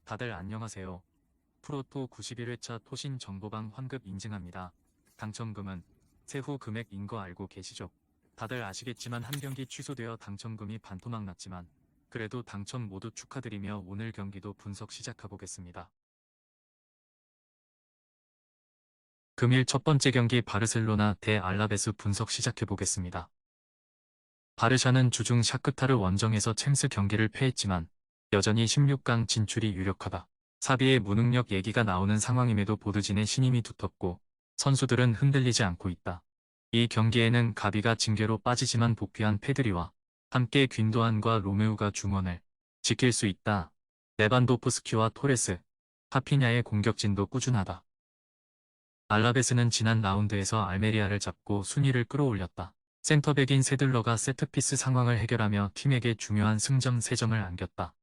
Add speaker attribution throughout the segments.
Speaker 1: 다들 안녕하세요. 프로토 91회차 토신 정보방 환급 인증합니다. 당첨금은 세후 금액인 거 알고 계시죠? 다들 아시겠지만 한 경기 취소되어 당첨금이 반토막 났지만 그래도 당첨 모두 축하드리며 오늘 경기도 분석 시작해보겠습니다. 금일 첫 번째 경기 바르셀로나 대 알라베스 분석 시작해보겠습니다. 바르샤는 주중 샤크타르 원정에서 챔스 경기를 패했지만 여전히 16강 진출이 유력하다. 사비의 무능력 얘기가 나오는 상황임에도 보드진의 신임이 두텁고 선수들은 흔들리지 않고 있다. 이 경기에는 가비가 징계로 빠지지만 복귀한 페드리와 함께 귄도안과 로메우가 중원을 지킬 수 있다. 레반도프스키와 토레스, 파피냐의 공격진도 꾸준하다. 알라베스는 지난 라운드에서 알메리아를 잡고 순위를 끌어올렸다. 센터백인 세들러가 세트피스 상황을 해결하며 팀에게 중요한 승점 3점을 안겼다.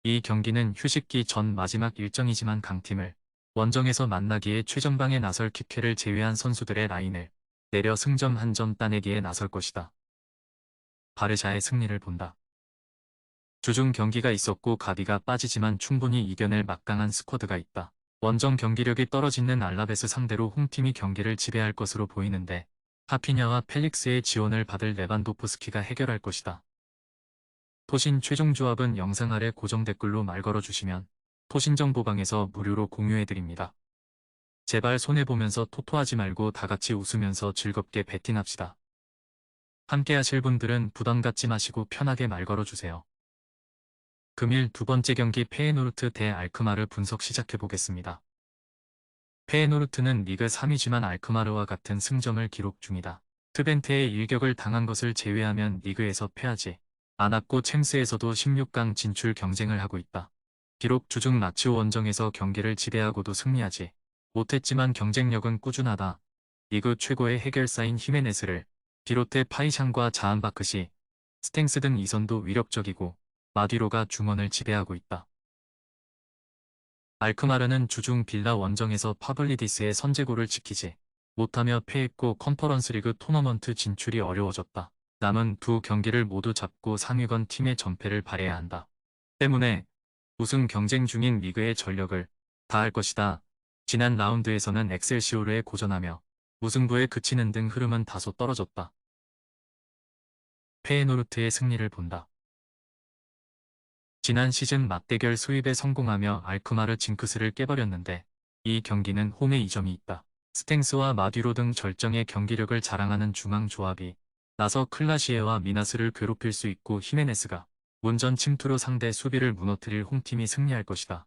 Speaker 1: 이 경기는 휴식기 전 마지막 일정이지만 강팀을 원정에서 만나기에 최전방에 나설 키케를 제외한 선수들의 라인을 내려 승점 1점 따내기에 나설 것이다. 바르샤의 승리를 본다. 주중 경기가 있었고 가비가 빠지지만 충분히 이겨낼 막강한 스쿼드가 있다. 원정 경기력이 떨어지는 알라베스 상대로 홈팀이 경기를 지배할 것으로 보이는데 파피냐와 펠릭스의 지원을 받을 레반도프스키가 해결할 것이다. 토신 최종 조합은 영상 아래 고정 댓글로 말 걸어주시면 토신정보방에서 무료로 공유해드립니다. 제발 손해보면서 토토하지 말고 다같이 웃으면서 즐겁게 베팅합시다. 함께 하실 분들은 부담 갖지 마시고 편하게 말 걸어주세요. 금일 두 번째 경기 페에노르트 대 알크마르 분석 시작해보겠습니다. 페에노르트는 리그 3위지만 알크마르와 같은 승점을 기록 중이다. 트벤테의 일격을 당한 것을 제외하면 리그에서 패하지 않았고 챔스에서도 16강 진출 경쟁을 하고 있다. 비록 주중 라치오 원정에서 경기를 지배하고도 승리하지 못했지만 경쟁력은 꾸준하다. 리그 최고의 해결사인 히메네스를 비롯해 파이샹과 자한바크시, 스탱스 등 이선도 위력적이고 마디로가 중원을 지배하고 있다. 알크마르는 주중 빌라 원정에서 파블리디스의 선제골을 지키지 못하며 패했고 컨퍼런스리그 토너먼트 진출이 어려워졌다. 남은 두 경기를 모두 잡고 상위권 팀의 전패를 바래야 한다. 때문에 우승 경쟁 중인 리그의 전력을 다할 것이다. 지난 라운드에서는 엑셀시오르에 고전하며 무승부에 그치는 등 흐름은 다소 떨어졌다. 페에노르트의 승리를 본다. 지난 시즌 맞대결 수입에 성공하며 알크마르 징크스를 깨버렸는데 이 경기는 홈에 이점이 있다. 스탱스와 마듀로 등 절정의 경기력을 자랑하는 중앙 조합이 나서 클라시에와 미나스를 괴롭힐 수 있고 히메네스가 문전 침투로 상대 수비를 무너뜨릴 홈팀이 승리할 것이다.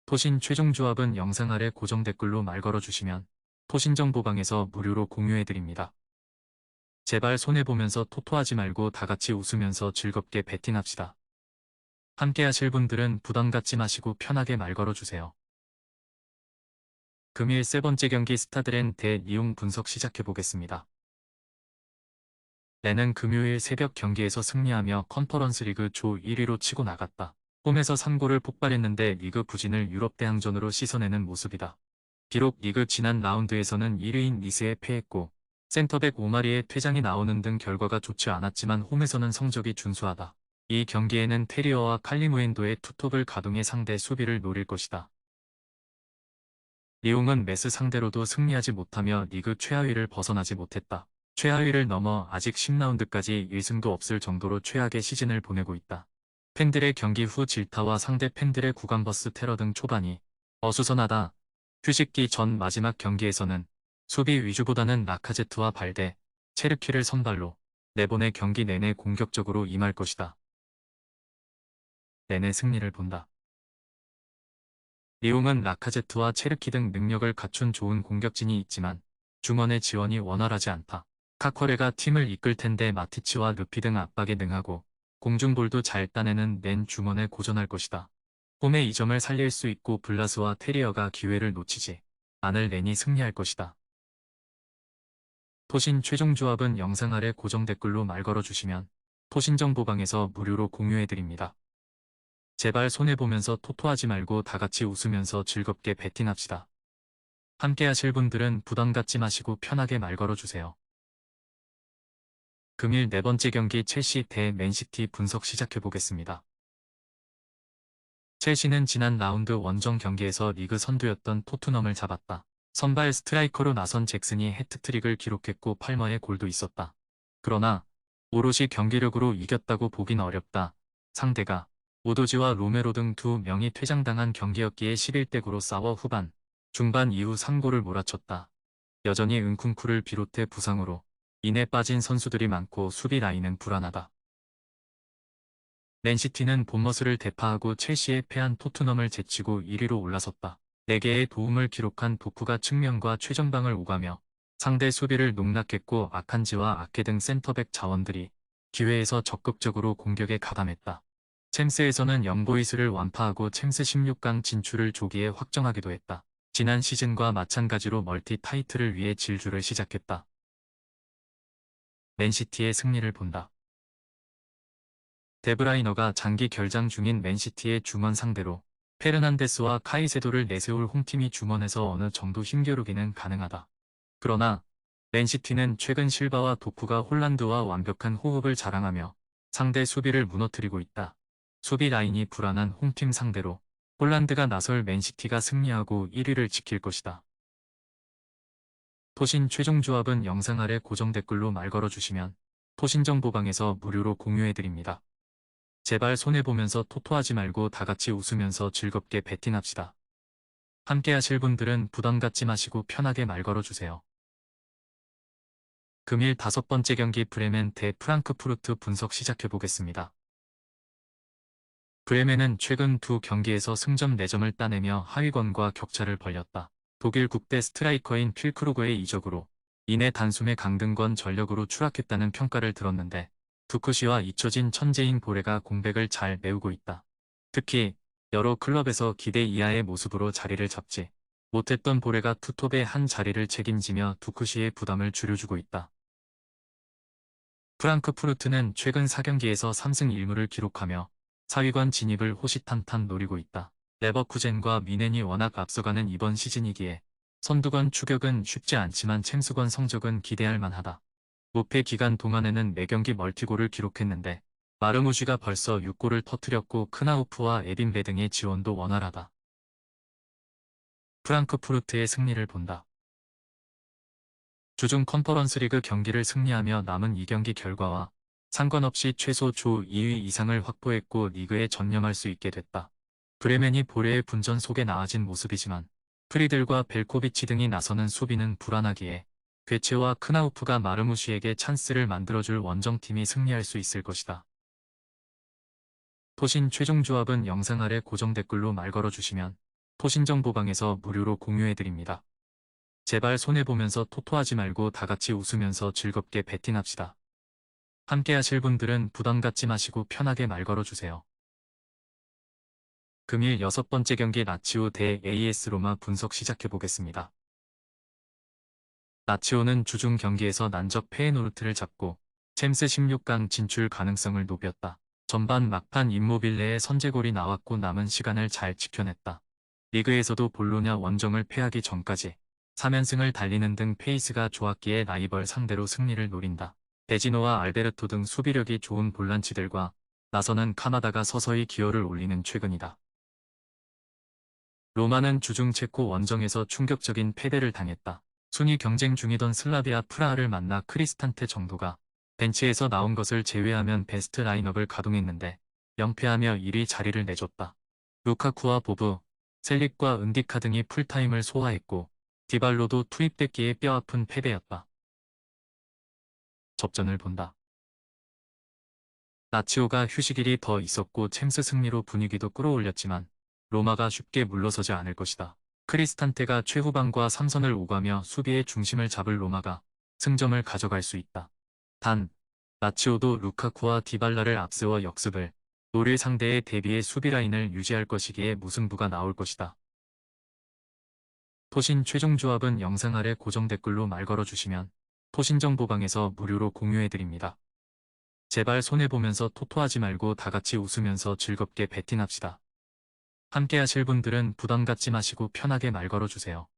Speaker 1: 토신 최종 조합은 영상 아래 고정 댓글로 말 걸어주시면 토신정보방에서 무료로 공유해드립니다. 제발 손해보면서 토토하지 말고 다같이 웃으면서 즐겁게 베팅합시다. 함께 하실 분들은 부담 갖지 마시고 편하게 말 걸어주세요. 금일 세 번째 경기 스타드렌 대 리옹 분석 시작해보겠습니다. 렌은 금요일 새벽 경기에서 승리하며 컨퍼런스 리그 조 1위로 치고 나갔다. 홈에서 3골을 폭발했는데 리그 부진을 유럽 대항전으로 씻어내는 모습이다. 비록 리그 지난 라운드에서는 1위인 니스에 패했고 센터백 오마리의 퇴장이 나오는 등 결과가 좋지 않았지만 홈에서는 성적이 준수하다. 이 경기에는 테리어와 칼리무엔도의 투톱을 가동해 상대 수비를 노릴 것이다. 리옹은 메스 상대로도 승리하지 못하며 리그 최하위를 벗어나지 못했다. 최하위를 넘어 아직 10라운드까지 1승도 없을 정도로 최악의 시즌을 보내고 있다. 팬들의 경기 후 질타와 상대 팬들의 구간버스 테러 등 초반이 어수선하다. 휴식기 전 마지막 경기에서는 수비 위주보다는 라카제트와 발데, 체르키를 선발로 내보내 경기 내내 공격적으로 임할 것이다. 내내 승리를 본다. 리옹은 라카제트와 체르키 등 능력을 갖춘 좋은 공격진이 있지만 중원의 지원이 원활하지 않다. 카커레가 팀을 이끌 텐데 마티치와 르피 등 압박에 능하고 공중볼도 잘 따내는 낸 중원에 고전할 것이다. 홈의 이점을 살릴 수 있고 블라스와 테리어가 기회를 놓치지 않을 렌이 승리할 것이다. 토신 최종 조합은 영상 아래 고정 댓글로 말 걸어주시면 토신정보방에서 무료로 공유해드립니다. 제발 손해보면서 토토하지 말고 다같이 웃으면서 즐겁게 베팅합시다. 함께 하실 분들은 부담 갖지 마시고 편하게 말 걸어주세요. 금일 네 번째 경기 첼시 대 맨시티 분석 시작해보겠습니다. 첼시는 지난 라운드 원정 경기에서 리그 선두였던 토트넘을 잡았다. 선발 스트라이커로 나선 잭슨이 해트트릭을 기록했고 팔머의 골도 있었다. 그러나 오롯이 경기력으로 이겼다고 보긴 어렵다. 상대가 오도지와 로메로 등 두 명이 퇴장당한 경기였기에 11대9로 싸워 후반, 중반 이후 3골을 몰아쳤다. 여전히 은쿤쿠를 비롯해 부상으로 인해 빠진 선수들이 많고 수비 라인은 불안하다. 맨시티는 본머스를 대파하고 첼시에 패한 토트넘을 제치고 1위로 올라섰다. 4개의 도움을 기록한 도쿠가 측면과 최전방을 오가며 상대 수비를 농락했고 아칸지와 아케 등 센터백 자원들이 기회에서 적극적으로 공격에 가담했다. 챔스에서는 영보이스를 완파하고 챔스 16강 진출을 조기에 확정하기도 했다. 지난 시즌과 마찬가지로 멀티 타이틀을 위해 질주를 시작했다. 맨시티의 승리를 본다. 데브라이너가 장기 결장 중인 맨시티의 중원 상대로 페르난데스와 카이세도를 내세울 홈팀이 중원에서 어느 정도 힘겨루기는 가능하다. 그러나 맨시티는 최근 실바와 도쿠가 홀란드와 완벽한 호흡을 자랑하며 상대 수비를 무너뜨리고 있다. 수비 라인이 불안한 홈팀 상대로 홀란드가 나설 맨시티가 승리하고 1위를 지킬 것이다. 토신 최종 조합은 영상 아래 고정 댓글로 말 걸어주시면 토신정보방에서 무료로 공유해드립니다. 제발 손해보면서 토토하지 말고 다같이 웃으면서 즐겁게 배팅합시다. 함께 하실 분들은 부담 갖지 마시고 편하게 말 걸어주세요. 금일 5번째 경기 브레멘 대 프랑크푸르트 분석 시작해보겠습니다. 브레멘은 최근 두 경기에서 승점 4점을 따내며 하위권과 격차를 벌렸다. 독일 국대 스트라이커인 필크루그의 이적으로 인해 단숨에 강등권 전력으로 추락했다는 평가를 들었는데 두쿠시와 잊혀진 천재인 보레가 공백을 잘 메우고 있다. 특히 여러 클럽에서 기대 이하의 모습으로 자리를 잡지 못했던 보레가 투톱의 한 자리를 책임지며 두쿠시의 부담을 줄여주고 있다. 프랑크푸르트는 최근 4경기에서 3승 1무를 기록하며 4위권 진입을 호시탐탐 노리고 있다. 레버쿠젠과 미넨이 워낙 앞서가는 이번 시즌이기에 선두권 추격은 쉽지 않지만 챔스권 성적은 기대할 만하다. 무패 기간 동안에는 4경기 멀티골을 기록했는데 마르무시가 벌써 6골을 터뜨렸고 크나우프와 에빈베 등의 지원도 원활하다. 프랑크푸르트의 승리를 본다. 주중 컨퍼런스 리그 경기를 승리하며 남은 2경기 결과와 상관없이 최소 조 2위 이상을 확보했고 리그에 전념할 수 있게 됐다. 브레멘이 보레의 분전 속에 나아진 모습이지만 프리들과 벨코비치 등이 나서는 수비는 불안하기에 괴체와 크나우프가 마르무시에게 찬스를 만들어줄 원정팀이 승리할 수 있을 것이다. 토신 최종 조합은 영상 아래 고정 댓글로 말 걸어주시면 토신정보방에서 무료로 공유해드립니다. 제발 손해보면서 토토하지 말고 다같이 웃으면서 즐겁게 배팅합시다. 함께 하실 분들은 부담 갖지 마시고 편하게 말 걸어주세요. 금일 6번째 경기 라치오 대 AS 로마 분석 시작해보겠습니다. 라치오는 주중 경기에서 난적 패의 노릇을 잡고 챔스 16강 진출 가능성을 높였다. 전반 막판 임모빌레의 선제골이 나왔고 남은 시간을 잘 지켜냈다. 리그에서도 볼로냐 원정을 패하기 전까지 3연승을 달리는 등 페이스가 좋았기에 라이벌 상대로 승리를 노린다. 베지노와 알베르토 등 수비력이 좋은 볼란치들과 나서는 카마다가 서서히 기여를 올리는 최근이다. 로마는 주중 체코 원정에서 충격적인 패배를 당했다. 순위 경쟁 중이던 슬라비아 프라하를 만나 크리스탄테 정도가 벤치에서 나온 것을 제외하면 베스트 라인업을 가동했는데 영패하며 1위 자리를 내줬다. 루카쿠와 보브, 셀릭과 은디카 등이 풀타임을 소화했고 디발로도 투입됐기에 뼈아픈 패배였다. 접전을 본다. 라치오가 휴식일이 더 있었고 챔스 승리로 분위기도 끌어올렸지만 로마가 쉽게 물러서지 않을 것이다. 크리스탄테가 최후방과 3선을 오가며 수비의 중심을 잡을 로마가 승점을 가져갈 수 있다. 단, 라치오도 루카쿠와 디발라를 앞세워 역습을 노릴 상대의 대비의 수비 라인을 유지할 것이기에 무승부가 나올 것이다. 토신 최종 조합은 영상 아래 고정 댓글로 말 걸어주시면 토신정보방에서 무료로 공유해드립니다. 제발 손해보면서 토토하지 말고 다같이 웃으면서 즐겁게 배팅합시다. 함께 하실 분들은 부담 갖지 마시고 편하게 말 걸어주세요.